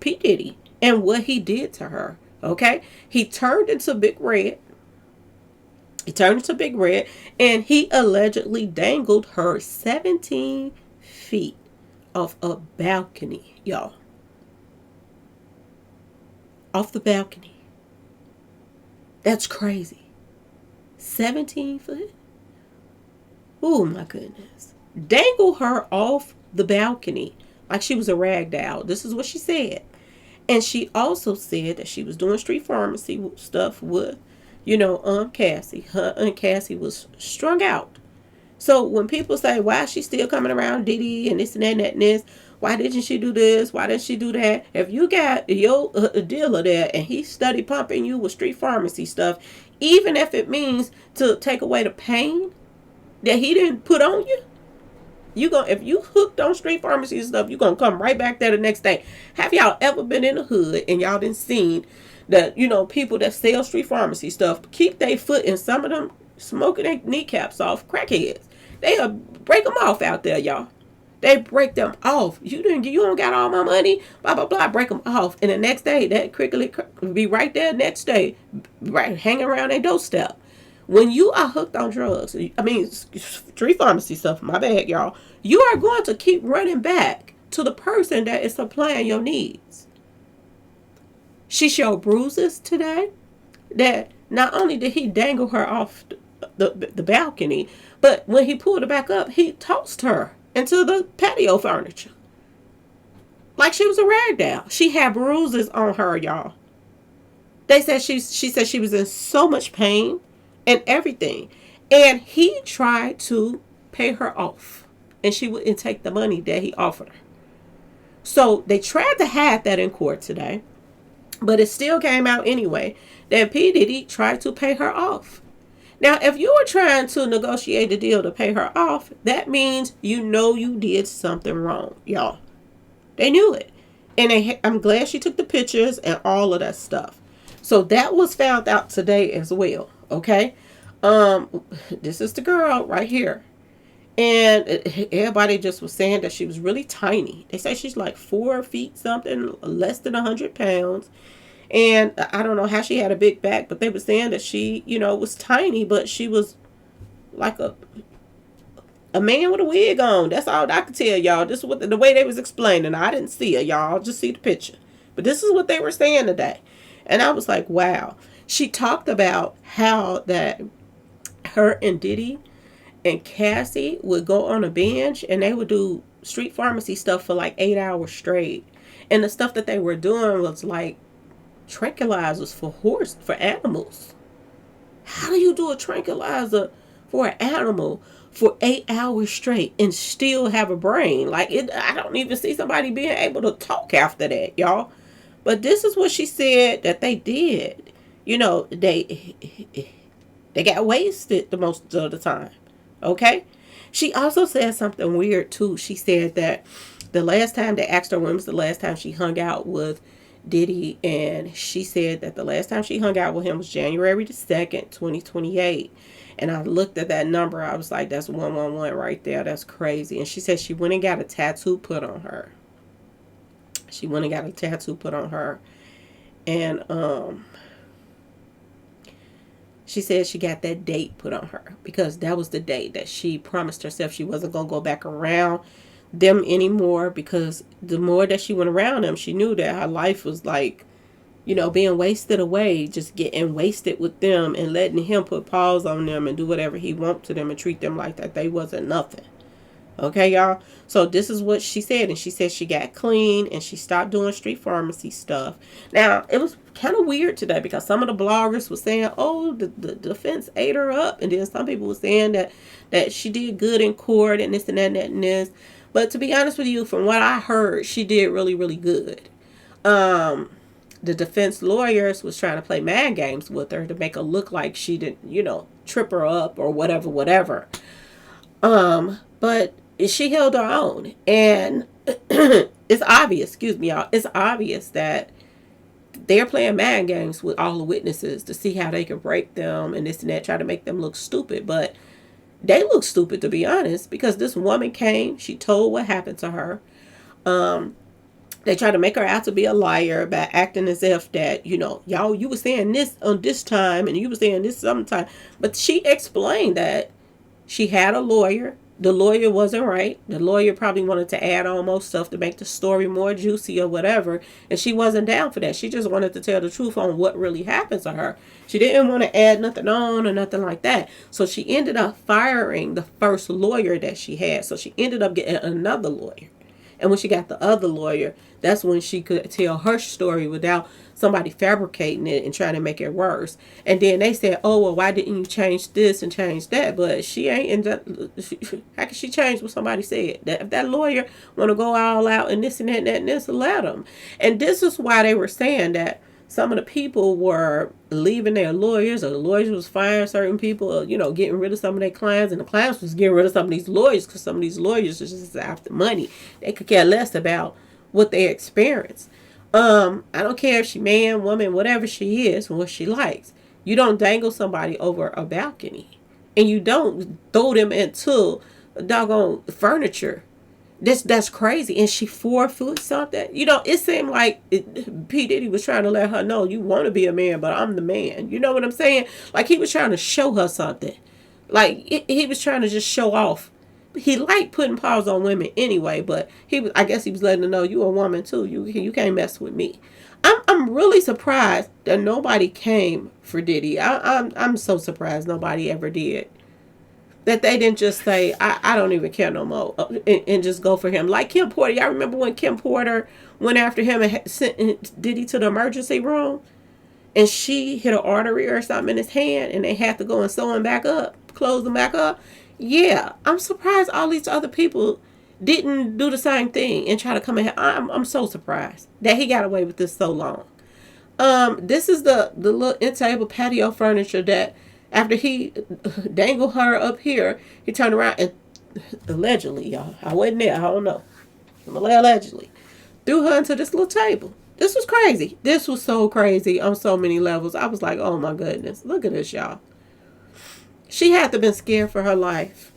P. Diddy and what he did to her. Okay, he turned into Big Red. And he allegedly dangled her 17 feet off a balcony, y'all. Off the balcony. That's crazy. 17 foot? Oh my goodness. Dangle her off the balcony like she was a rag doll. This is what she said. And she also said that she was doing street pharmacy stuff with, Cassie. Her Aunt Cassie was strung out. So when people say, why is she still coming around Diddy and this and that and that and this? Why didn't she do this? Why didn't she do that? If you got your dealer there and he study pumping you with street pharmacy stuff, even if it means to take away the pain that he didn't put on you, if you hooked on street pharmacy stuff, you're gonna come right back there the next day. Have y'all ever been in the hood and y'all didn't seen that, people that sell street pharmacy stuff keep their foot in some of them smoking their kneecaps off, crackheads. They'll break them off out there, y'all. They break them off. You don't got all my money, blah, blah, blah. Break them off. And the next day, that crickly be right there next day, right, hanging around their doorstep. When you are hooked on drugs, street pharmacy stuff, my bad, y'all, you are going to keep running back to the person that is supplying your needs. She showed bruises today that not only did he dangle her off the balcony, but when he pulled her back up, he tossed her into the patio furniture like she was a rag doll. She had bruises on her, y'all. They said she said she was in so much pain and everything, and he tried to pay her off, and she wouldn't take the money that he offered her. So they tried to hide that in court today, but it still came out anyway that P. Diddy tried to pay her off. Now, if you were trying to negotiate a deal to pay her off, that means you did something wrong, y'all. They knew it. And I'm glad she took the pictures and all of that stuff. So that was found out today as well, okay? This is the girl right here. And everybody just was saying that she was really tiny. They say she's like 4 feet something, less than 100 pounds. And I don't know how she had a big back, but they were saying that she, was tiny, but she was like a man with a wig on. That's all I could tell y'all. This is what the way they was explaining. I didn't see her, y'all. Just see the picture. But this is what they were saying today. And I was like, wow. She talked about how that her and Diddy and Cassie would go on a bench and they would do street pharmacy stuff for like 8 hours straight. And the stuff that they were doing was like tranquilizers for animals. How do you do a tranquilizer for an animal for 8 hours straight and still have a brain? Like, I don't even see somebody being able to talk after that, y'all. But this is what she said that they did. They got wasted the most of the time. Okay? She also said something weird too. She said that the last time they asked her when was the last time she hung out with Diddy, and she said that the last time she hung out with him was January the 2nd, 2028. And I looked at that number. I was like, that's 111 right there. That's crazy. And she said she went and got a tattoo put on her. And she said she got that date put on her because that was the date that she promised herself she wasn't going to go back around them anymore, because the more that she went around them, she knew that her life was like being wasted away, just getting wasted with them and letting him put paws on them and do whatever he wants to them and treat them like that they wasn't nothing. Okay, y'all. So this is what she said, and she said she got clean and she stopped doing street pharmacy stuff. Now, it was kind of weird today because some of the bloggers were saying, oh, the defense ate her up, and then some people were saying that she did good in court and this and that and that and this. But to be honest with you, from what I heard, she did really, really good. The defense lawyers was trying to play mind games with her to make her look like she didn't, trip her up or whatever. But she held her own, and it's obvious, excuse me, y'all, it's obvious that they're playing mind games with all the witnesses to see how they can break them and this and that, try to make them look stupid. But they look stupid, to be honest, because this woman came, she told what happened to her. They tried to make her out to be a liar by acting as if that, y'all, you were saying this on this time and you were saying this sometime. But she explained that she had a lawyer. The lawyer wasn't right. The lawyer probably wanted to add on more stuff to make the story more juicy or whatever. And she wasn't down for that. She just wanted to tell the truth on what really happened to her. She didn't want to add nothing on or nothing like that. So she ended up firing the first lawyer that she had. So she ended up getting another lawyer. And when she got the other lawyer, that's when she could tell her story without somebody fabricating it and trying to make it worse. And then they said, oh, well, why didn't you change this and change that? But she ain't, how can she change what somebody said? That if that lawyer want to go all out and this and that and that and this, let them. And this is why they were saying that some of the people were leaving their lawyers, or the lawyers was firing certain people, getting rid of some of their clients, and the clients was getting rid of some of these lawyers because some of these lawyers are just after money. They could care less about what they experience. I don't care if she man, woman, whatever she is, what she likes. You don't dangle somebody over a balcony, and you don't throw them into doggone furniture. That's crazy. And she 4 foot something. It seemed like P. Diddy was trying to let her know, you want to be a man, but I'm the man. You know what I'm saying? Like he was trying to show her something. Like he was trying to just show off. He liked putting paws on women anyway, but I guess he was letting her know, you a woman too. You can't mess with me. I'm really surprised that nobody came for Diddy. I'm so surprised nobody ever did. That they didn't just say, I don't even care no more, and just go for him. Like Kim Porter. Y'all remember when Kim Porter went after him and sent Diddy to the emergency room? And she hit an artery or something in his hand, and they had to go and sew him back up, close him back up. Yeah, I'm surprised all these other people didn't do the same thing and try to come in. I'm so surprised that he got away with this so long. This is the little in-table patio furniture that after he dangled her up here, he turned around and allegedly, y'all, I wasn't there, I don't know, allegedly, threw her into this little table. This was crazy. This was so crazy on so many levels. I was like, oh my goodness, look at this, y'all. She had to have been scared for her life.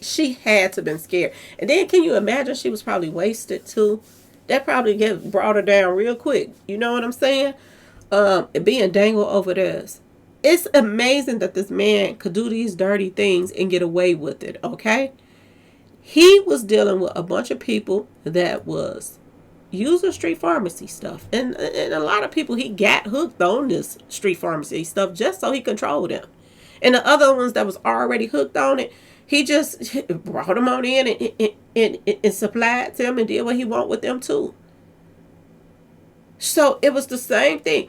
She had to have been scared. And then can you imagine, she was probably wasted too. That probably brought her down real quick. You know what I'm saying? Being dangled over this. It's amazing that this man could do these dirty things and get away with it, okay? He was dealing with a bunch of people that was using street pharmacy stuff. And a lot of people he got hooked on this street pharmacy stuff just so he controlled them. And the other ones that was already hooked on it, he just brought them on in and supplied to them and did what he wanted with them too. So it was the same thing.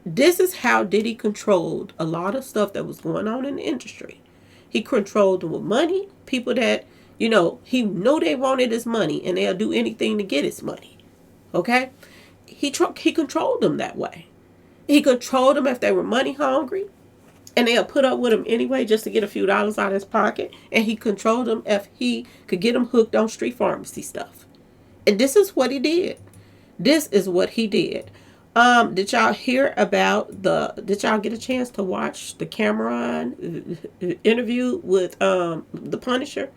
This is how Diddy controlled a lot of stuff that was going on in the industry. He controlled them with money. People that, he knew they wanted his money and they'll do anything to get his money. Okay? He controlled them that way. He controlled them if they were money hungry. And they'll put up with him anyway just to get a few dollars out of his pocket. And he controlled them if he could get them hooked on street pharmacy stuff. And this is what he did. This is what he did. Did y'all hear about did y'all get a chance to watch the Cameron interview with the Punisher?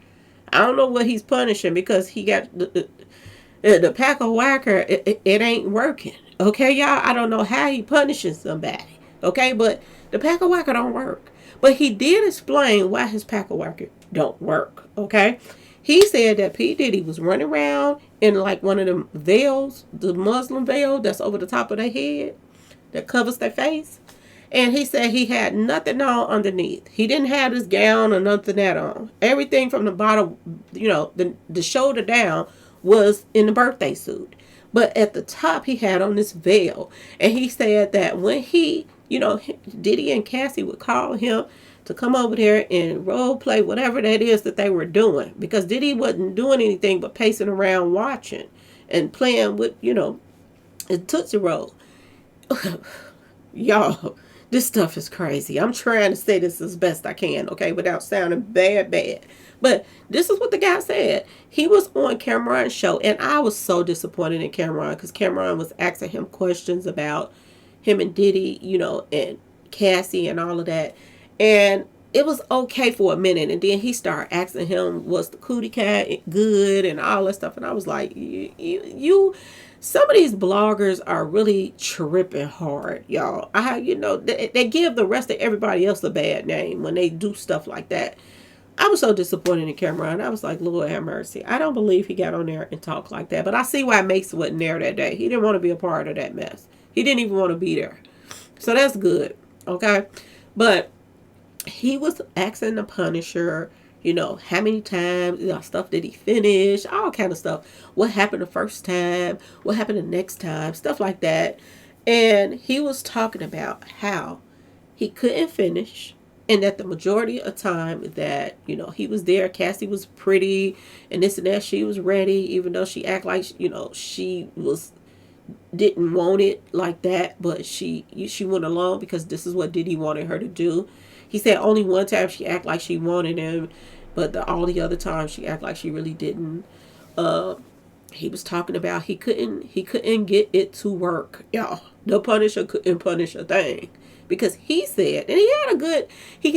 I don't know what he's punishing because he got the pack of whacker. It ain't working. Okay, y'all? I don't know how he punishing somebody. Okay, but the pack of whacker don't work. But he did explain why his pack of whacker don't work. Okay? He said that P. Diddy was running around in like one of them veils, the Muslim veil that's over the top of their head that covers their face. And he said he had nothing on underneath. He didn't have his gown or nothing that on. Everything from the bottom, the shoulder down was in the birthday suit. But at the top, he had on this veil. And he said that when Diddy and Cassie would call him to come over there and role play whatever that is that they were doing. Because Diddy wasn't doing anything but pacing around watching and playing with, a Tootsie Roll. Y'all, this stuff is crazy. I'm trying to say this as best I can, okay, without sounding bad. But this is what the guy said. He was on Cameron's show, and I was so disappointed in Cameron because Cameron was asking him questions about him and Diddy, and Cassie and all of that. And it was okay for a minute, and then he started asking him, was the cootie cat good and all that stuff. And I was like, you some of these bloggers are really tripping hard, y'all. They give the rest of everybody else a bad name when they do stuff like that. I was so disappointed in Cameron. I was like, Lord have mercy. I don't believe he got on there and talked like that. But I see why Mace wasn't there that day. He didn't want to be a part of that mess. He didn't even want to be there. So that's good, okay? But he was asking the Punisher, how many times, stuff did he finish, all kind of stuff. What happened the first time? What happened the next time? Stuff like that. And he was talking about how he couldn't finish, and that the majority of time that, he was there, Cassie was pretty, and this and that, she was ready, even though she act like, she didn't want it like that, but she went along because this is what Diddy wanted her to do. He said only one time she acted like she wanted him, but all the other times she acted like she really didn't. He was talking about he couldn't get it to work, y'all. The Punisher couldn't punish a thing because he said, and he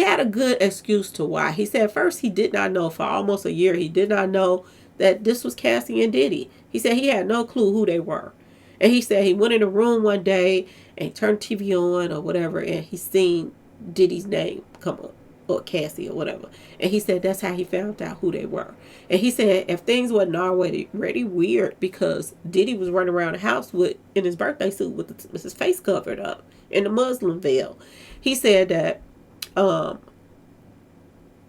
had a good excuse to why. He said first he did not know for almost a year. He did not know that this was Cassie and Diddy. He said he had no clue who they were. And he said he went in a room one day and turned TV on or whatever, and he seen Diddy's name come up, or Cassie or whatever. And he said that's how he found out who they were. And he said if things wasn't already weird, because Diddy was running around the house in his birthday suit with his face covered up in the Muslim veil. He said that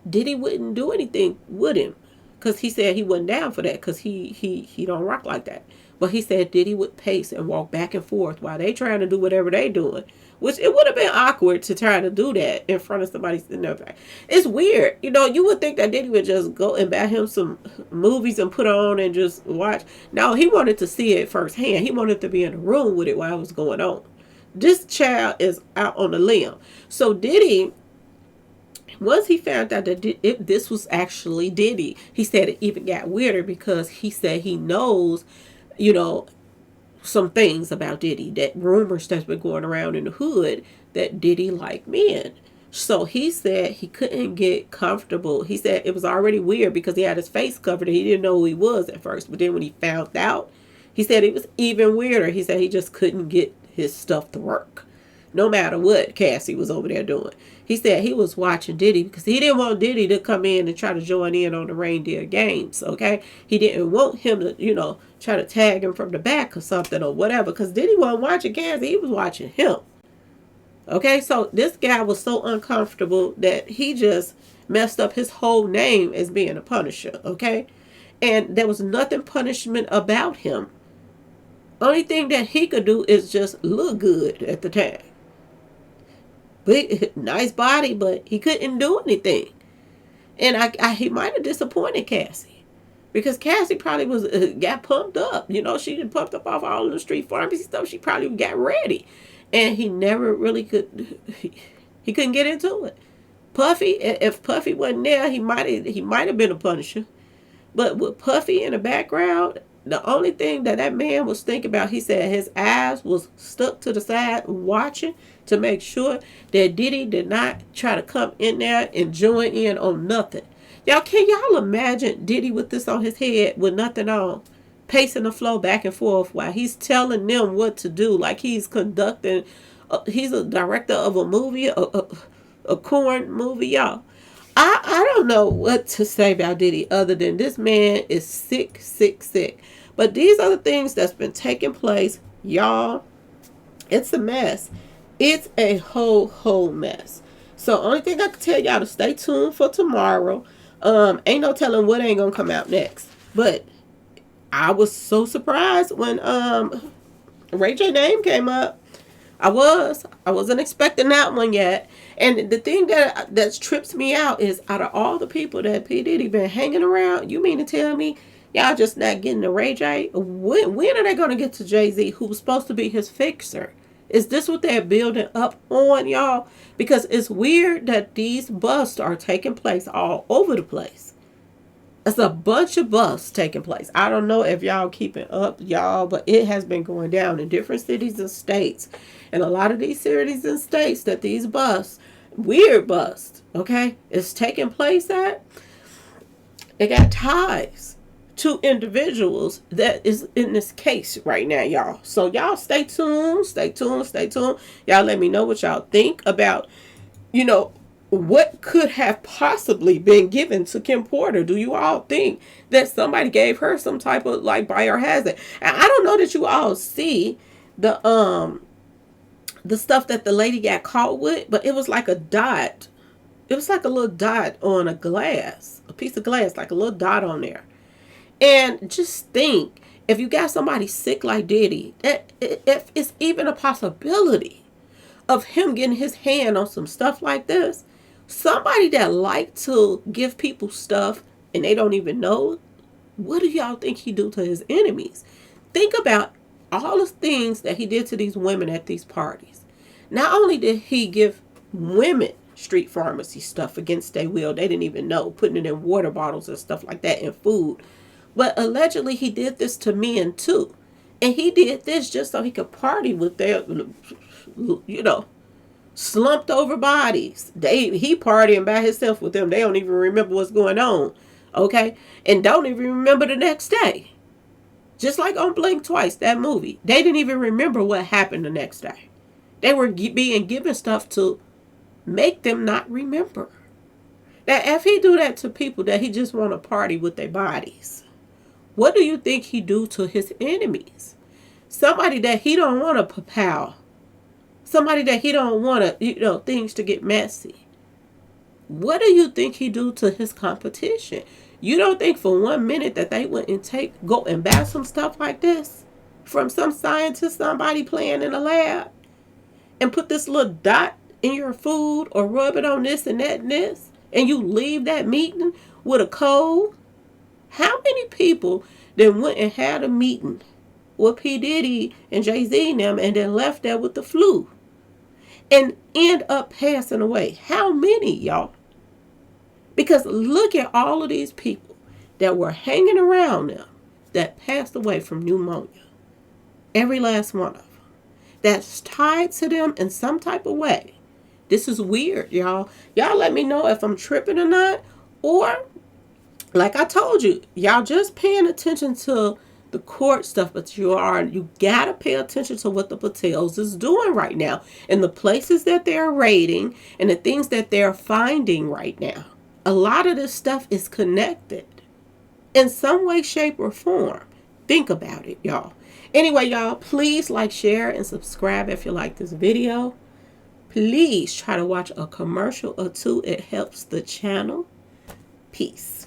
Diddy wouldn't do anything with him because he said he wasn't down for that because he don't rock like that. But he said Diddy would pace and walk back and forth while they trying to do whatever they doing. Which it would have been awkward to try to do that in front of somebody sitting there. It's weird. You would think that Diddy would just go and buy him some movies and put on and just watch. No, he wanted to see it firsthand. He wanted to be in the room with it while it was going on. This child is out on a limb. So Diddy, once he found out that this was actually Diddy, he said it even got weirder because he said he knows, some things about Diddy, that rumors that's been going around in the hood that Diddy liked men. So he said he couldn't get comfortable. He said it was already weird because he had his face covered and he didn't know who he was at first. But then when he found out, he said it was even weirder. He said he just couldn't get his stuff to work, no matter what Cassie was over there doing. He said he was watching Diddy because he didn't want Diddy to come in and try to join in on the reindeer games, okay? He didn't want him to, try to tag him from the back or something or whatever, because Diddy wasn't watching Cassie, he was watching him. Okay, so this guy was so uncomfortable that he just messed up his whole name as being a Punisher, okay? And there was nothing punishment about him. Only thing that he could do is just look good at the time. Big, nice body, but he couldn't do anything. And he might have disappointed Cassie, because Cassie probably got pumped up. She pumped up off all the street pharmacy stuff. She probably got ready, and he never really could. He couldn't get into it. Puffy, if Puffy wasn't there, he might have been a Punisher. But with Puffy in the background, the only thing that man was thinking about, he said his eyes was stuck to the side watching to make sure that Diddy did not try to come in there and join in on nothing. Can y'all imagine Diddy with this on his head with nothing on, pacing the floor back and forth while he's telling them what to do, like he's conducting, he's a director of a movie, a corn movie, y'all. I don't know what to say about Diddy other than this man is sick, sick, sick. But these are the things that's been taking place, y'all. It's a mess. It's a whole mess. So only thing I can tell y'all to stay tuned for tomorrow. Ain't no telling what ain't gonna come out next. But I was so surprised when Ray J name came up. I wasn't expecting that one yet. And the thing that trips me out is out of all the people that P. Diddy been hanging around, you mean to tell me y'all just not getting to Ray J? When are they going to get to Jay-Z, who was supposed to be his fixer? Is this what they're building up on, y'all? Because it's weird that these busts are taking place all over the place. It's a bunch of busts taking place. I don't know if y'all keeping up, y'all, but it has been going down in different cities and states. And a lot of these cities and states that these busts, weird busts, okay, is taking place at, it got ties to individuals that is in this case right now, y'all. So y'all stay tuned, stay tuned, stay tuned. Y'all let me know what y'all think about, what could have possibly been given to Kim Porter. Do you all think that somebody gave her some type of like biohazard? And I don't know that you all see the stuff that the lady got caught with, but it was like a dot. It was like a little dot on a glass, a piece of glass, like a little dot on there. And just think, if you got somebody sick like Diddy, if it's even a possibility of him getting his hand on some stuff like this, somebody that like to give people stuff and they don't even know, what do y'all think he do to his enemies? Think about all the things that he did to these women at these parties. Not only did he give women street pharmacy stuff against their will, they didn't even know, putting it in water bottles and stuff like that and food, but allegedly he did this to men too. And he did this just so he could party with their, slumped over bodies. He partying by himself with them. They don't even remember what's going on. Okay? And don't even remember the next day. Just like on Blink Twice, that movie. They didn't even remember what happened the next day. They were being given stuff to make them not remember. Now, if he do that to people that he just want to party with their bodies, what do you think he do to his enemies? Somebody that he don't want to papow. Somebody that he don't want to, things to get messy. What do you think he do to his competition? You don't think for 1 minute that they wouldn't go and buy some stuff like this from some scientist, somebody playing in a lab, and put this little dot in your food or rub it on this and that and this, and you leave that meeting with a cold? How many people then went and had a meeting with P. Diddy and Jay-Z and them and then left there with the flu and end up passing away? How many, y'all? Because look at all of these people that were hanging around them that passed away from pneumonia. Every last one of them. That's tied to them in some type of way. This is weird, y'all. Y'all let me know if I'm tripping or not. Or, like I told you, y'all just paying attention to the court stuff, but you gotta pay attention to what the Patels is doing right now and the places that they're raiding and the things that they're finding right now. A lot of this stuff is connected in some way, shape, or form. Think about it, y'all. Anyway, y'all, please like, share, and subscribe if you like this video. Please try to watch a commercial or two. It helps the channel. Peace.